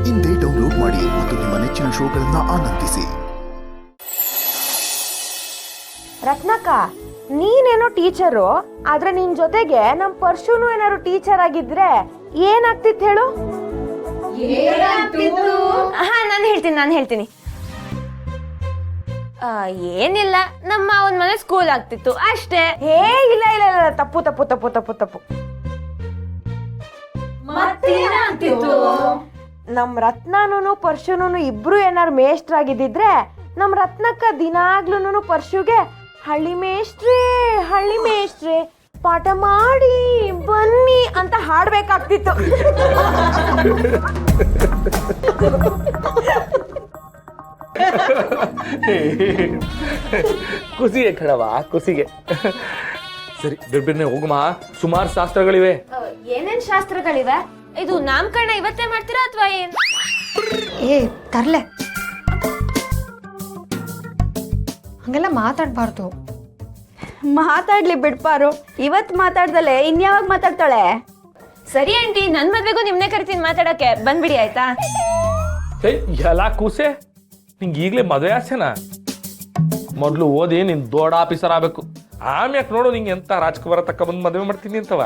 ಇಂದೇ ಡೌನ್ಲೋಡ್ ಮಾಡಿ ಮತ್ತು ನಿಮ್ಮ ನೆಚ್ಚಿನ ಶೋಗಳನ್ನ ಆನಂದಿಸಿ. ರತ್ನಕ್ಕ, ನೀನೇನೋ ಟೀಚರು, ಆದ್ರೆ ನಿನ್ ಜೊತೆಗೆ ನಮ್ ಪರ್ಶುನು ಏನಾದ್ರು ಟೀಚರ್ ಆಗಿದ್ರೆ ಏನಾಗ್ತಿತ್ತು ಹೇಳು? ನಾನು ಹೇಳ್ತೀನಿ. ಏನಿಲ್ಲ, ನಮ್ಮ ಅವನ್ ಮನೆ ಸ್ಕೂಲ್ ಆಗ್ತಿತ್ತು ಅಷ್ಟೇ. ಇಲ್ಲ ತಪ್ಪು. ನಮ್ ರತ್ನಾನು ಪರ್ಶುನು ಇಬ್ರು ಏನಾರು ಮೇಷ್ಟ್ರಾಗಿದ್ದಿದ್ರೆ ನಮ್ ರತ್ನಕ್ಕ ದಿನಾಗ್ಲೂನು ಪರ್ಶುಗೆ ಹಳ್ಳಿ ಮೇಷ್ಟ್ರೆ ಪಾಠ ಮಾಡಿ ಬನ್ನಿ ಅಂತ ಹಾಡ್ಬೇಕಾಗ್ತಿತ್ತು. ಖುಷಿಗೆ ಕಣವ, ಖುಷಿಗೆ. ಸರಿ, ಬಿಡ್ಬಿಡ್ನೆ ಹೋಗಮ್ಮ, ಸುಮಾರು ಶಾಸ್ತ್ರಗಳಿವೆ. ಏನೇನ್ ಶಾಸ್ತ್ರಗಳಿವೆ? ಇದು ನಾಮಕರಣ ಇವತ್ತೇ ಮಾಡ್ತೀರಾ ಅಥವಾ ಏನ್? ತರ್ಲೆ, ಹಂಗೆಲ್ಲ ಮಾತಾಡ್ಬಾರ್ದು. ಮಾತಾಡ್ಲಿ ಬಿಡ್ಪಾರು, ಇವತ್ ಮಾತಾಡ್ದಲೆ ಇನ್ಯಾವಾಗ ಮಾತಾಡ್ತಾಳೆ? ಸರಿ ಆಂಟಿ, ನನ್ ಮದ್ವೆಗೂ ನಿಮ್ನೆ ಕರಿತೀನಿ ಮಾತಾಡಕ್ಕೆ, ಬಂದ್ಬಿಡಿ ಆಯ್ತಾ? ಎಲ್ಲ ಕೂಸೆ, ನಿಂಗೆ ಈಗಲೇ ಮದುವೆ ಆಸೆನಾ? ಮೊದಲು ಓದಿ ನಿನ್ ದೊಡ್ಡ ಆಫೀಸರ್ ಆಗ್ಬೇಕು, ಆಮ್ಯಾಕ್ ನೋಡು ನಿಂಗೆ ಎಂತ ರಾಜಕುಮಾರ ತಕ್ಕ ಬಂದು ಮದುವೆ ಮಾಡ್ತೀನಿ ಅಂತವ.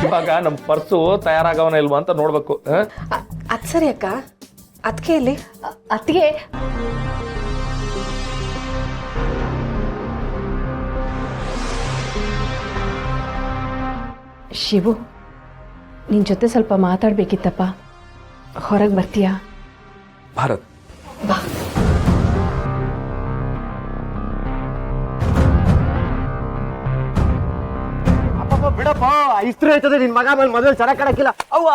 ಇವಾಗ ನಮ್ ಪರ್ಸು ತಯಾರಾಗವನ ಇಲ್ವಾ ಅಂತ ನೋಡ್ಬೇಕು. ಅದ್ ಸರಿ ಅಕ್ಕ, ಅದಕ್ಕೆ ಇಲ್ಲಿ ಅತ್ತಿಗೆ ಶಿವು, ನಿನ್ ಜೊತೆ ಸ್ವಲ್ಪ ಮಾತಾಡ್ಬೇಕಿತ್ತಪ್ಪ, ಹೊರಗೆ ಬರ್ತೀಯಾ? ಭಾರತ್ ಬಾ. ಬಿಡಪ್ಪ, ಇಸ್ತ್ರಿ ಆಯ್ತದೆ ನಿನ್ ಮಗ ಮೇಲೆ ಮದುವೆ ಚೆನ್ನಾಗಿ ಕಾಣಕ್ಕಿಲ್ಲ. ಅವ್ವ,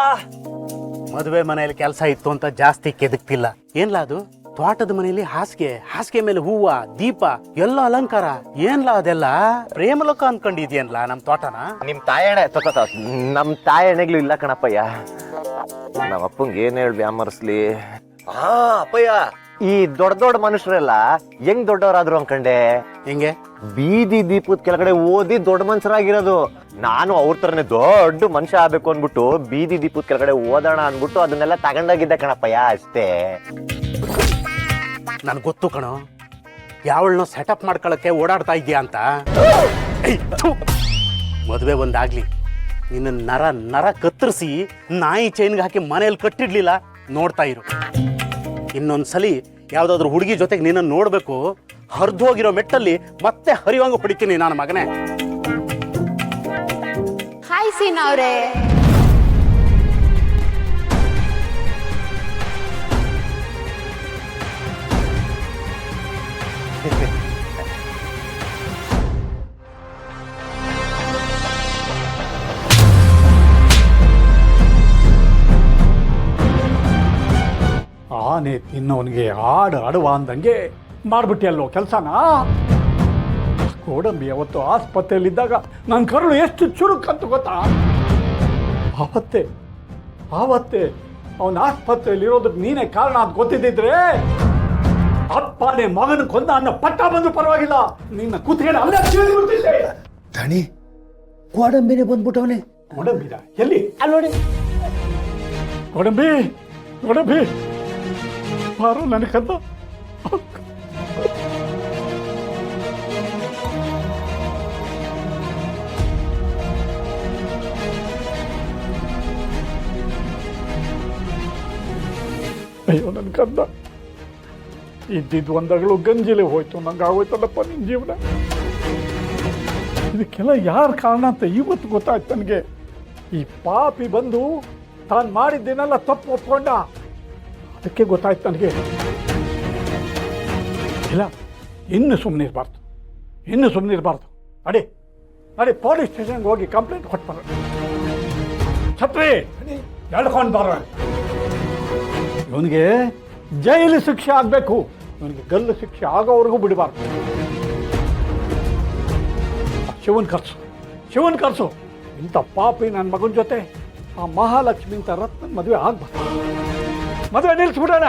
ಮದುವೆ ಮನೆಯಲ್ಲಿ ಕೆಲಸ ಇತ್ತು ಅಂತ ಜಾಸ್ತಿ ಕೆದಕ್ತಿಲ್ಲ. ಏನ್ಲಾ ಅದು? ತೋಟದ ಮನೆಯಲ್ಲಿ ಹಾಸಿಗೆ ಮೇಲೆ ಹೂವ, ದೀಪ, ಎಲ್ಲ ಅಲಂಕಾರ. ಏನ್ಲಾ ಅದೆಲ್ಲ? ಪ್ರೇಮಲೋಕ ಅನ್ಕೊಂಡಿದ್ಯನ್ಲಾ ನಮ್ ತೋಟನ? ನಿಮ್ ತಾಯಣೆ ತಗೋತ, ನಮ್ ತಾಯಣೆಗ್ಲು ಇಲ್ಲ ಕಣಪ್ಪಯ್ಯ. ನಮ್ಮ ಅಪ್ಪಂಗೆ ಏನ್ ಹೇಳಿ ವ್ಯಾಮರ್ಸ್ಲಿ. ಅಪ್ಪಯ್ಯ, ಈ ದೊಡ್ಡ ಮನುಷ್ಯರೆಲ್ಲ ಹೆಂಗ್ ದೊಡ್ಡವರಾದ್ರು ಅನ್ಕಂಡೆ. ಹೆಂಗೆ? ಬೀದಿ ದೀಪದ ಕೆಳಗಡೆ ಓದಿ ದೊಡ್ಡ ಮನುಷ್ಯರಾಗಿರೋದು. ನಾನು ಅವ್ರ ತರನೇ ದೊಡ್ಡ ಮನುಷ್ಯ ಆಗ್ಬೇಕು ಅನ್ಬಿಟ್ಟು ಬೀದಿ ದೀಪದ ಕೆಳಗಡೆ ಓದೋಣ ಅನ್ಬಿಟ್ಟು ಅದನ್ನೆಲ್ಲ ತಗೊಂಡೋಗಿದ್ದೆ ಕಣಪ್ಪಯ್ಯ, ಅಷ್ಟೇ. ನನ್ ಗೊತ್ತು ಕಣೋ, ಯಾವಳನ್ನೋ ಸೆಟಪ್ ಮಾಡ್ಕೊಳಕ್ಕೆ ಓಡಾಡ್ತಾ ಇದ್ಯಾ ಅಂತ. ಮದುವೆ ಒಂದಾಗ್ಲಿ, ನಿನ್ನ ನರ ಕತ್ತರಿಸಿ ನಾಯಿ ಚೈನ್ಗೆ ಹಾಕಿ ಮನೇಲಿ ಕಟ್ಟಿಡ್ಲಿಲ್ಲ, ನೋಡ್ತಾ ಇರು. ಇನ್ನೊಂದ್ಸಲಿ ಯಾವ್ದಾದ್ರು ಹುಡುಗಿ ಜೊತೆಗೆ ನಿನ್ನ ನೋಡ್ಬೇಕು, ಹರಿದು ಹೋಗಿರೋ ಮೆಟ್ಟಲ್ಲಿ ಮತ್ತೆ ಹರಿವಂಗ ಹೊಡಿತೀನಿ ನಾನು ಮಗನೇ. ಹಾಯ್ ಸೀನಾ ಅವ್ರೆ. ಆನೆ ತಿನ್ನೋನಿಗೆ ಆಡುವ ಅಂದಂಗೆ ಮಾಡ್ಬಿಟ್ಟಿಯಲ್ಲೋ ಕೆಲಸನ. ಗೋಡಂಬಿ ಅವತ್ತು ಆಸ್ಪತ್ರೆಯಲ್ಲಿದ್ದಾಗ ನನ್ನ ಕರುಳು ಎಷ್ಟು ಚುರುಕಂತ ಗೊತ್ತಾ? ಆವತ್ತೇ ಅವನ ಆಸ್ಪತ್ರೆಯಲ್ಲಿರೋದಕ್ಕೆ ನೀನೇ ಕಾರಣ ಅಂತ ಗೊತ್ತಿದ್ದಿದ್ರೆ ಅಪ್ಪನೇ ಮಗನ ಕೊಂದ ಅನ್ನೋ ಪಟ್ಟ ಬಂದು ಪರವಾಗಿಲ್ಲ, ನಿನ್ನ ಕೂತ್ಕೊಂಡು ಅಲ್ಲೇ ತಿಳಿದ್ಬಿಡ್ತಿದ್ದೆ. ದಣಿ, ಗೋಡಂಬಿನೇ ಬಂದ್ಬಿಟ್ಟವನೇ. ಗೋಡಂಬಿದ ಎಲ್ಲಿ? ಅಲ್ಲಿ ನೋಡಿ, ಗೋಡಂಬಿ ಬಾರೋ ನನ್ನ ಕಂದ. ಅಯ್ಯೋ ನನ್ನ ಕಂದ, ಇದ್ದಿದ್ದು ಒಂದಗಳು ಗಂಜಿಲೆ ಹೋಯ್ತು, ನಂಗೆ ಆಗೋಯ್ತಲ್ಲಪ್ಪ ನಿನ್ನ ಜೀವನ. ಇದಕ್ಕೆಲ್ಲ ಯಾರ ಕಾರಣ ಅಂತ ಇವತ್ತು ಗೊತ್ತಾಯ್ತು ನನಗೆ. ಈ ಪಾಪಿ ಬಂದು ತಾನು ಮಾಡಿದ್ದೇನೆಲ್ಲ ತಪ್ಪು ಒಪ್ಕೊಂಡ, ಅದಕ್ಕೆ ಗೊತ್ತಾಯ್ತು ನನಗೆ. ಇಲ್ಲ, ಇನ್ನು ಸುಮ್ಮನೆ ಇರಬಾರ್ದು. ಅಡಿ ಪೊಲೀಸ್ ಸ್ಟೇಷನ್ಗೆ ಹೋಗಿ ಕಂಪ್ಲೇಂಟ್ ಕೊಟ್ಬಾರ. ಛತ್ರಿ ಎಳ್ಕೊಂಡು ಬಾರ. ಇವನಿಗೆ ಜೈಲು ಶಿಕ್ಷೆ ಆಗಬೇಕು, ಇವನಿಗೆ ಗಲ್ಲು ಶಿಕ್ಷೆ ಆಗೋವರೆಗೂ ಬಿಡಬಾರ್ದು. ಶಿವನ್ ಕರ್ಸು. ಇಂಥ ಪಾಪಿ ನನ್ನ ಮಗನ ಜೊತೆ ಆ ಮಹಾಲಕ್ಷ್ಮಿ ಅಂತ ರತ್ನ ಮದುವೆ ಆಗ್ಬಾರ್ದು. ಮದುವೆ ನಿಲ್ಸ್ಬಿಡೋಣ.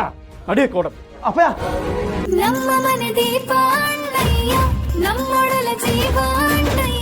ಅಡಿ ಕೊಡ ಅಪ್ಪಯ್ಯ. ನಮ್ಮ ಮನೆ ದೀಪ ಅಣ್ಣಯ್ಯ, ನಮ್ಮೊಡಲ ಜೀವ ಅಣ್ಣಯ್ಯ.